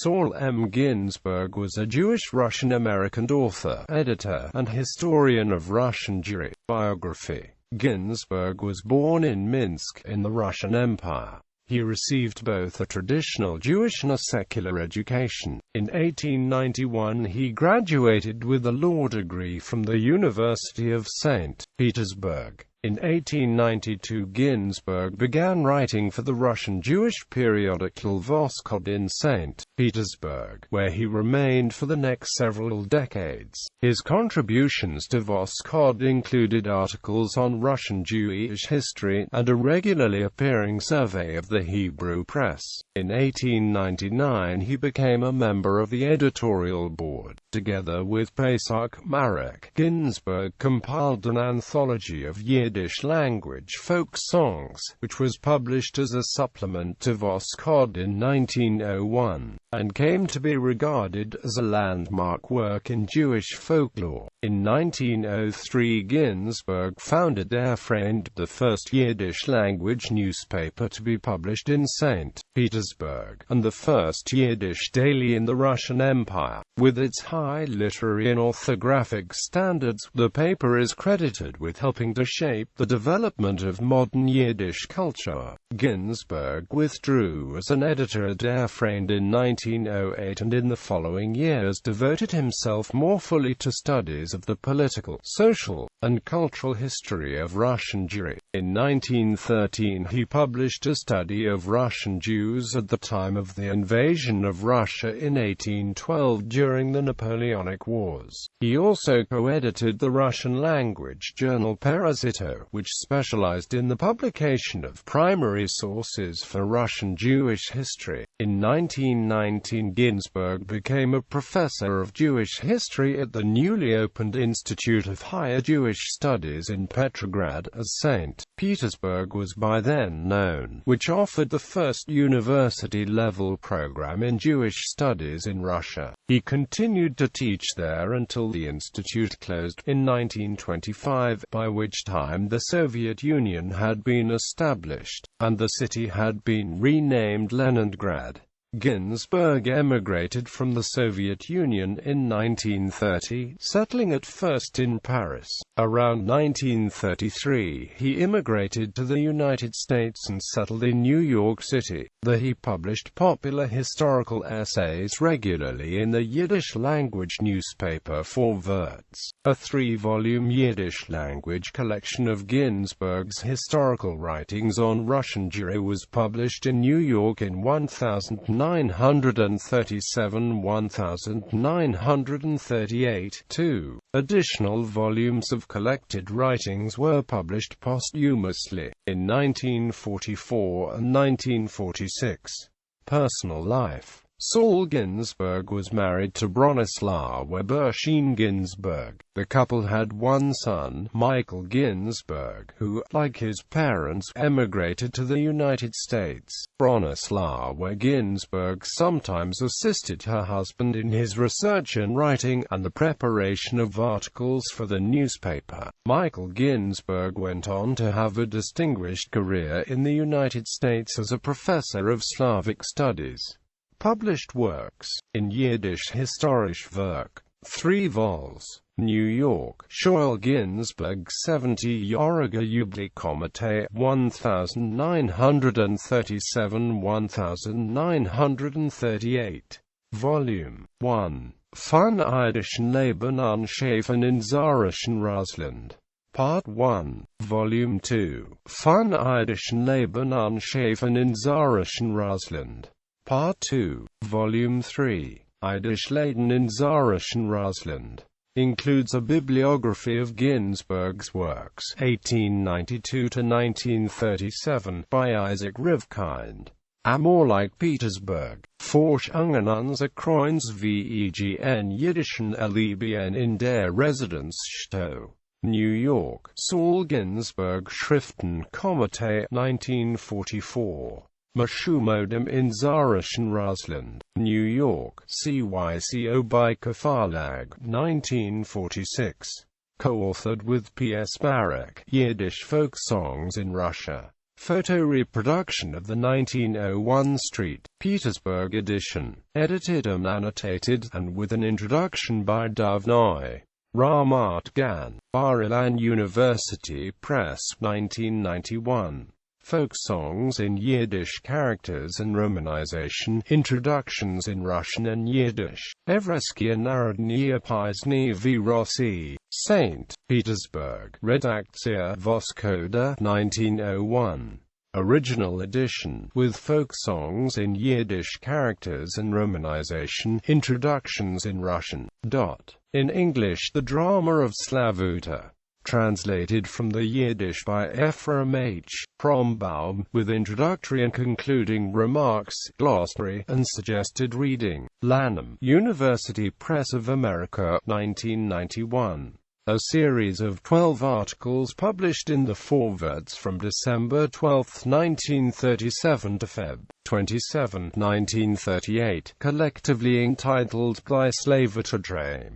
Saul M. Ginsburg was a Jewish Russian-American author, editor, and historian of Russian Jewry. Biography. Ginsburg was born in Minsk, in the Russian Empire. He received both a traditional Jewish and a secular education. In 1891 he graduated with a law degree from the University of St. Petersburg. In 1892 Ginsburg began writing for the Russian Jewish periodical Voskod in St. Petersburg, where he remained for the next several decades. His contributions to Voskod included articles on Russian Jewish history, and a regularly appearing survey of the Hebrew press. In 1899 he became a member of the editorial board. Together with Pesach Marek, Ginsburg compiled an anthology of Yiddish language folk songs, which was published as a supplement to Voskod in 1901, and came to be regarded as a landmark work in Jewish folklore. In 1903 Ginsburg founded Der Freund, the first Yiddish language newspaper to be published in St. Petersburg, and the first Yiddish daily in the Russian Empire. With its high literary and orthographic standards, the paper is credited with helping to shape the development of modern Yiddish culture. Ginsburg withdrew as an editor at Der Freund in 1908 and in the following years devoted himself more fully to studies of the political, social, and cultural history of Russian Jewry. In 1913 he published a study of Russian Jews at the time of the invasion of Russia in 1812 during the Napoleonic Wars. He also co-edited the Russian language journal Parasito, which specialized in the publication of primary sources for Russian Jewish history. In 1919 Ginsburg became a professor of Jewish history at the newly opened Institute of Higher Jewish Studies in Petrograd, as St. Petersburg was by then known, which offered the first university-level program in Jewish studies in Russia. He continued to teach there until the institute closed in 1925, by which time the Soviet Union had been established, and the city had been renamed Leningrad. Ginsburg emigrated from the Soviet Union in 1930, settling at first in Paris. Around 1933, he immigrated to the United States and settled in New York City. There he published popular historical essays regularly in the Yiddish-language newspaper Vorwärts. A 3-volume Yiddish-language collection of Ginsburg's historical writings on Russian Jewry was published in New York in 1937–1938. 2 additional volumes of collected writings were published posthumously in 1944 and 1946. Personal life. Saul Ginsburg was married to Bronislawa Ginsburg. The couple had one son, Michael Ginsburg, who, like his parents, emigrated to the United States. Bronislawa Ginsburg sometimes assisted her husband in his research and writing, and the preparation of articles for the newspaper. Michael Ginsburg went on to have a distinguished career in the United States as a professor of Slavic studies. Published works. In Yiddish Historische Werk. 3 vols. New York. Saul Ginsburg 70-jährige Jubiläumskomitee 1937–1938. Volume 1. Von Irdischen Leben und Schaffen in Tsarischen Russland. Part 1. Volume 2. Von Irdischen Leben und Schaffen in Tsarischen Russland. Part 2, Volume 3, Yiddish Leben in Tsarischen Russland, includes a bibliography of Ginsburg's works, 1892–1937, by Isaac Rifkind. More like Petersburg. Forschungen unser Kreuzwegen Jiddischen Leben in der Residenzstadt. New York. Saul Ginsburg Schriftenkomitee, 1944. Mashumodem in Tsarischen Russland, New York, CYCO by Verlag, 1946. Co-authored with P.S. Marek, Yiddish Folk Songs in Russia. Photo reproduction of the 1901 St. Petersburg edition, edited and annotated, and with an introduction by Dovnoy. Ramat Gan, Bar-Ilan University Press, 1991. Folk songs in Yiddish characters and romanization, introductions in Russian and Yiddish. Evreskia Narodnia Pisny v Rossi, St. Petersburg, Redakcja Voskoda, 1901. Original edition, with folk songs in Yiddish characters and romanization, introductions in Russian. In English, The Drama of Slavuta. Translated from the Yiddish by Ephraim H. Prombaum, with introductory and concluding remarks, glossary, and suggested reading. Lanham, University Press of America, 1991. A series of 12 articles published in the Forwards from December 12, 1937 to Feb. 27, 1938, collectively entitled Gly Slavota Dre.